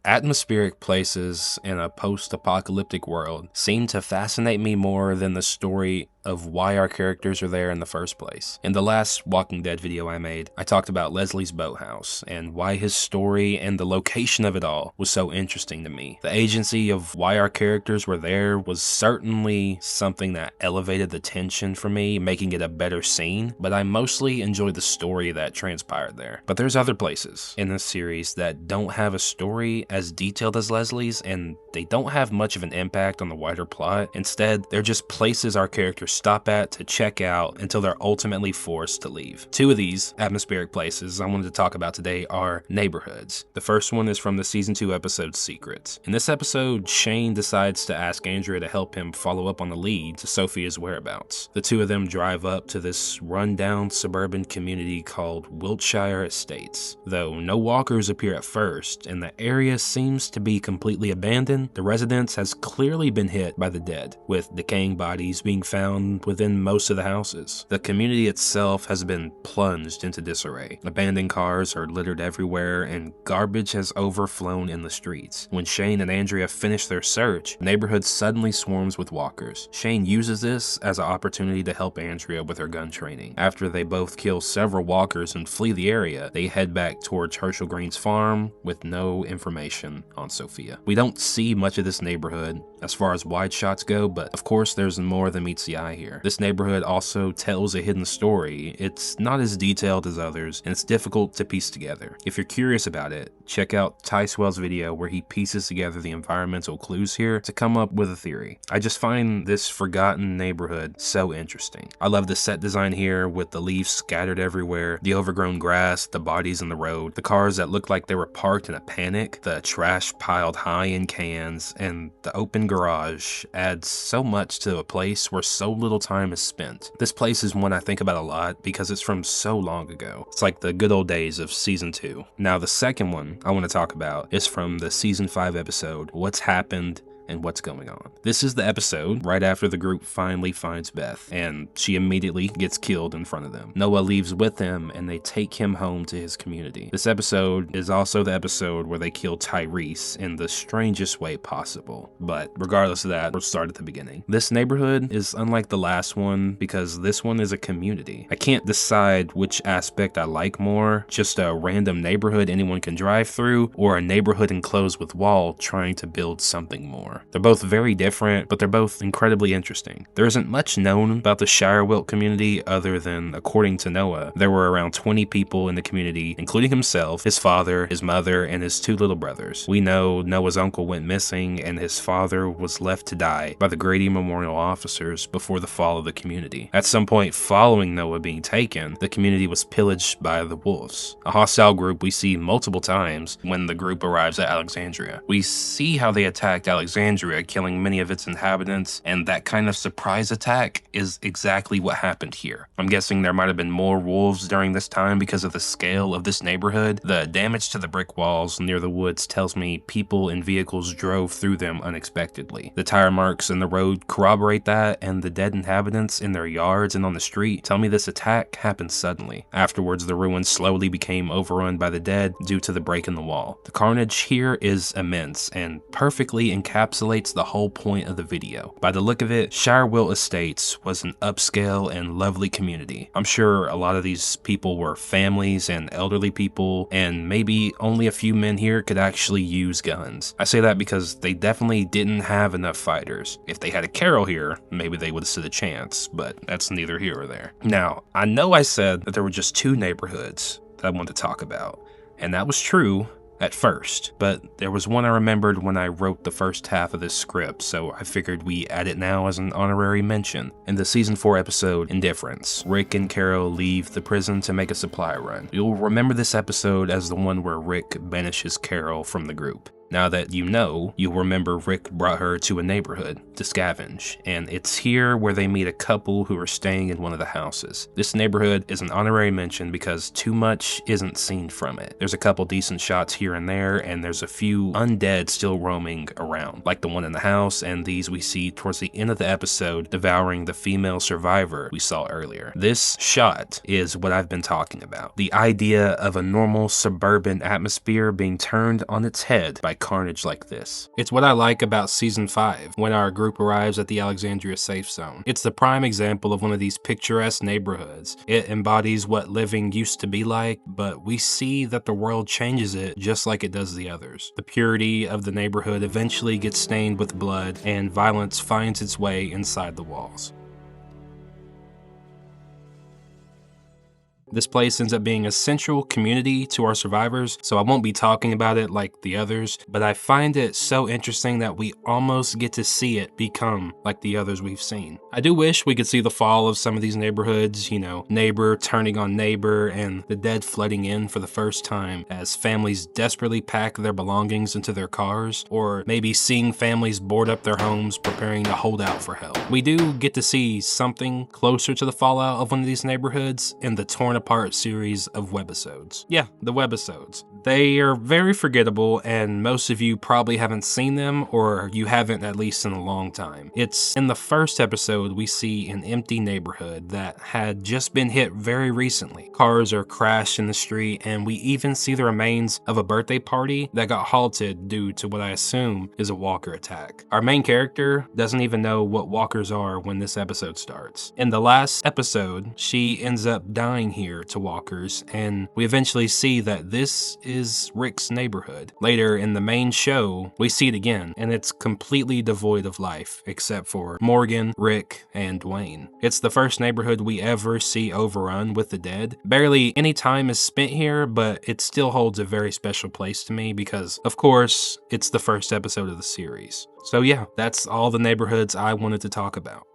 Atmospheric places in a post-apocalyptic world seem to fascinate me more than the story of why our characters are there in the first place. In the last Walking Dead video I made, I talked about Leslie's boathouse and why his story and the location of it all was so interesting to me. The agency of why our characters were there was certainly something that elevated the tension for me, making it a better scene, but I mostly enjoyed the story that transpired there. But there's other places in this series that don't have a story as detailed as Leslie's, and they don't have much of an impact on the wider plot. Instead, they're just places our characters stop at to check out until they're ultimately forced to leave. Two of these atmospheric places I wanted to talk about today are neighborhoods. The first one is from the season 2 episode Secrets. In this episode, Shane decides to ask Andrea to help him follow up on the lead to Sophia's whereabouts. The two of them drive up to this rundown suburban community called Wiltshire Estates. Though no walkers appear at first, and the area seems to be completely abandoned, the residence has clearly been hit by the dead, with decaying bodies being found within most of the houses. The community itself has been plunged into disarray. Abandoned cars are littered everywhere, and garbage has overflown in the streets. When Shane and Andrea finish their search, the neighborhood suddenly swarms with walkers. Shane uses this as an opportunity to help Andrea with her gun training. After they both kill several walkers and flee the area, they head back towards Herschel Green's farm with no information on Sophia. We don't see much of this neighborhood as far as wide shots go, but of course there's more than meets the eye here. This neighborhood also tells a hidden story. It's not as detailed as others, and it's difficult to piece together. If you're curious about it, check out Ty Swell's video where he pieces together the environmental clues here to come up with a theory. I just find this forgotten neighborhood so interesting. I love the set design here with the leaves scattered everywhere, the overgrown grass, the bodies in the road, the cars that look like they were parked in a panic, the trash piled high in cans, and the open garage adds so much to a place where so little time is spent. This place is one I think about a lot because it's from so long ago. It's like the good old days of season 2. Now the second one I want to talk about is from the season 5 episode, What's Happened and What's Going On. This is the episode right after the group finally finds Beth, and she immediately gets killed in front of them. Noah leaves with them, and they take him home to his community. This episode is also the episode where they kill Tyrese in the strangest way possible. But regardless of that, we'll start at the beginning. This neighborhood is unlike the last one because this one is a community. I can't decide which aspect I like more, just a random neighborhood anyone can drive through, or a neighborhood enclosed with wall trying to build something more. They're both very different, but they're both incredibly interesting. There isn't much known about the Shirewilt community other than, according to Noah, there were around 20 people in the community, including himself, his father, his mother, and his 2 little brothers. We know Noah's uncle went missing, and his father was left to die by the Grady Memorial officers before the fall of the community. At some point following Noah being taken, the community was pillaged by the wolves, a hostile group we see multiple times when the group arrives at Alexandria. We see how they attacked Alexandria, killing many of its inhabitants, and that kind of surprise attack is exactly what happened here. I'm guessing there might have been more wolves during this time because of the scale of this neighborhood. The damage to the brick walls near the woods tells me people and vehicles drove through them unexpectedly. The tire marks in the road corroborate that, and the dead inhabitants in their yards and on the street tell me this attack happened suddenly. Afterwards, the ruins slowly became overrun by the dead due to the break in the wall. The carnage here is immense and perfectly encapsulates the whole point of the video. By the look of it, Shirewilt Estates was an upscale and lovely community. I'm sure a lot of these people were families and elderly people, and maybe only a few men here could actually use guns. I say that because they definitely didn't have enough fighters. If they had a Carol here, maybe they would have stood a chance, but that's neither here or there. Now, I know I said that there were just 2 neighborhoods that I wanted to talk about, and that was true at first, but there was one I remembered when I wrote the first half of this script, so I figured we add it now as an honorary mention. In the season 4 episode, Indifference, Rick and Carol leave the prison to make a supply run. You'll remember this episode as the one where Rick banishes Carol from the group. Now that you know, you'll remember Rick brought her to a neighborhood to scavenge, and it's here where they meet a couple who are staying in one of the houses. This neighborhood is an honorary mention because too much isn't seen from it. There's a couple decent shots here and there, and there's a few undead still roaming around, like the one in the house and these we see towards the end of the episode devouring the female survivor we saw earlier. This shot is what I've been talking about. The idea of a normal suburban atmosphere being turned on its head by carnage like this. It's what I like about Season 5, when our group arrives at the Alexandria safe zone. It's the prime example of one of these picturesque neighborhoods. It embodies what living used to be like, but we see that the world changes it just like it does the others. The purity of the neighborhood eventually gets stained with blood, and violence finds its way inside the walls. This place ends up being a central community to our survivors, so I won't be talking about it like the others, but I find it so interesting that we almost get to see it become like the others we've seen. I do wish we could see the fall of some of these neighborhoods, you know, neighbor turning on neighbor and the dead flooding in for the first time as families desperately pack their belongings into their cars, or maybe seeing families board up their homes preparing to hold out for help. We do get to see something closer to the fallout of one of these neighborhoods in the Torn Apart series of webisodes. Yeah, the webisodes. They are very forgettable, and most of you probably haven't seen them, or you haven't at least in a long time. It's in the first episode we see an empty neighborhood that had just been hit very recently. Cars are crashed in the street, and we even see the remains of a birthday party that got halted due to what I assume is a walker attack. Our main character doesn't even know what walkers are when this episode starts. In the last episode, she ends up dying here to walkers, and we eventually see that this is Rick's neighborhood. Later in the main show, we see it again, and it's completely devoid of life, except for Morgan, Rick, and Dwayne. It's the first neighborhood we ever see overrun with the dead. Barely any time is spent here, but it still holds a very special place to me because, of course, it's the first episode of the series. So yeah, that's all the neighborhoods I wanted to talk about.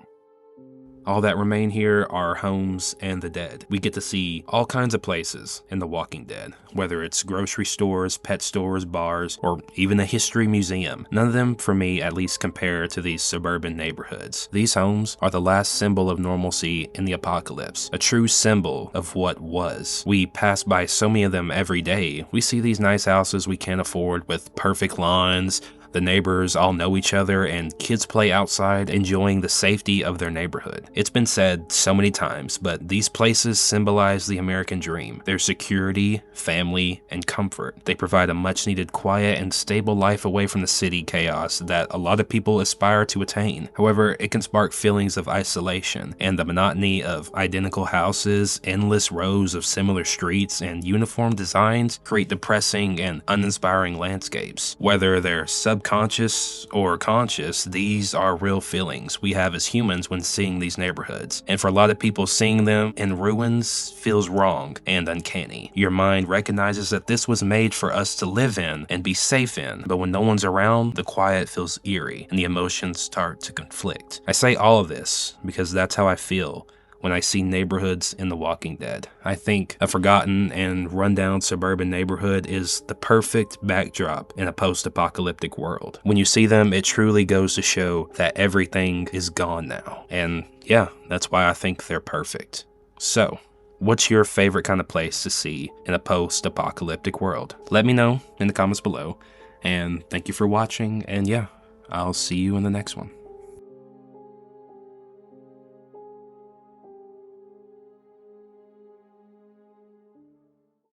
All that remain here are homes and the dead. We get to see all kinds of places in The Walking Dead, whether it's grocery stores, pet stores, bars, or even a history museum. None of them, for me, at least compare to these suburban neighborhoods. These homes are the last symbol of normalcy in the apocalypse, a true symbol of what was. We pass by so many of them every day. We see these nice houses we can't afford with perfect lawns. The neighbors all know each other, and kids play outside enjoying the safety of their neighborhood. It's been said so many times, but these places symbolize the American dream, their security, family, and comfort. They provide a much-needed quiet and stable life away from the city chaos that a lot of people aspire to attain. However, it can spark feelings of isolation, and the monotony of identical houses, endless rows of similar streets, and uniform designs create depressing and uninspiring landscapes. Whether they're subconscious or conscious, these are real feelings we have as humans when seeing these neighborhoods. And for a lot of people, seeing them in ruins feels wrong and uncanny. Your mind recognizes that this was made for us to live in and be safe in, but when no one's around, the quiet feels eerie and the emotions start to conflict. I say all of this because that's how I feel when I see neighborhoods in The Walking Dead. I think a forgotten and rundown suburban neighborhood is the perfect backdrop in a post-apocalyptic world. When you see them, it truly goes to show that everything is gone now. And yeah, that's why I think they're perfect. So, what's your favorite kind of place to see in a post-apocalyptic world? Let me know in the comments below. And thank you for watching, and yeah, I'll see you in the next one.